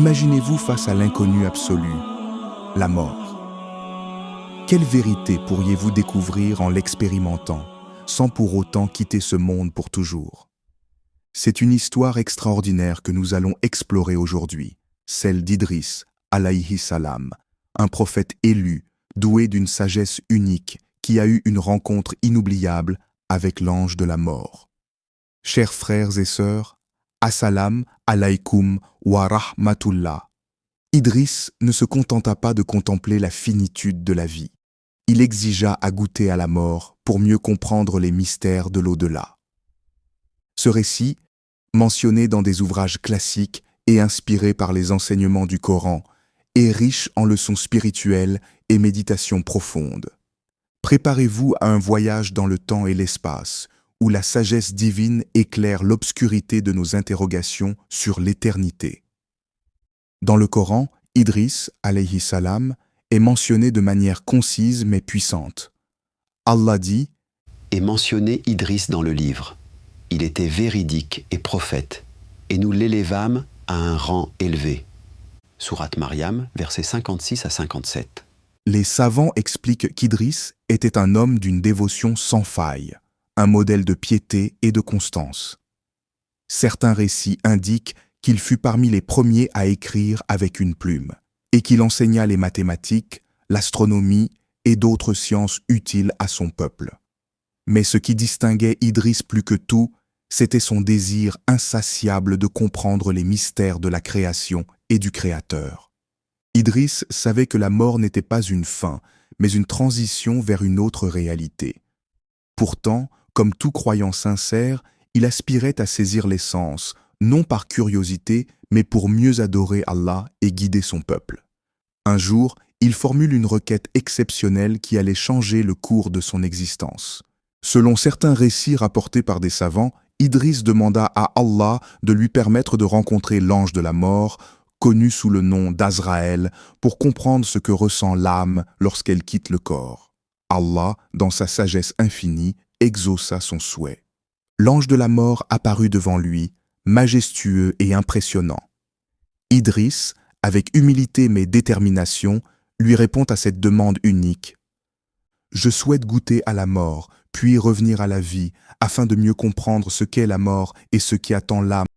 Imaginez-vous face à l'inconnu absolu, la mort. Quelle vérité pourriez-vous découvrir en l'expérimentant, sans pour autant quitter ce monde pour toujours? C'est une histoire extraordinaire que nous allons explorer aujourd'hui, celle d'Idriss, alayhi salam, un prophète élu, doué d'une sagesse unique, qui a eu une rencontre inoubliable avec l'ange de la mort. Chers frères et sœurs, Assalam alaykum wa rahmatullah. Idriss ne se contenta pas de contempler la finitude de la vie. Il exigea à goûter à la mort pour mieux comprendre les mystères de l'au-delà. Ce récit, mentionné dans des ouvrages classiques et inspiré par les enseignements du Coran, est riche en leçons spirituelles et méditations profondes. Préparez-vous à un voyage dans le temps et l'espace, où la sagesse divine éclaire l'obscurité de nos interrogations sur l'éternité. Dans le Coran, Idriss, alayhi salam, est mentionné de manière concise mais puissante. Allah dit « Et mentionné Idriss dans le livre. Il était véridique et prophète, et nous l'élevâmes à un rang élevé. » Sourate Maryam, versets 56 à 57. Les savants expliquent qu'Idriss était un homme d'une dévotion sans faille, un modèle de piété et de constance. Certains récits indiquent qu'il fut parmi les premiers à écrire avec une plume, et qu'il enseigna les mathématiques, l'astronomie et d'autres sciences utiles à son peuple. Mais ce qui distinguait Idriss plus que tout, c'était son désir insatiable de comprendre les mystères de la création et du Créateur. Idriss savait que la mort n'était pas une fin, mais une transition vers une autre réalité. Pourtant, comme tout croyant sincère, il aspirait à saisir l'essence, non par curiosité, mais pour mieux adorer Allah et guider son peuple. Un jour, il formule une requête exceptionnelle qui allait changer le cours de son existence. Selon certains récits rapportés par des savants, Idriss demanda à Allah de lui permettre de rencontrer l'ange de la mort, connu sous le nom d'Azraël, pour comprendre ce que ressent l'âme lorsqu'elle quitte le corps. Allah, dans sa sagesse infinie, exauça son souhait. L'ange de la mort apparut devant lui, majestueux et impressionnant. Idriss, avec humilité mais détermination, lui répond à cette demande unique. « Je souhaite goûter à la mort, puis revenir à la vie, afin de mieux comprendre ce qu'est la mort et ce qui attend l'âme. »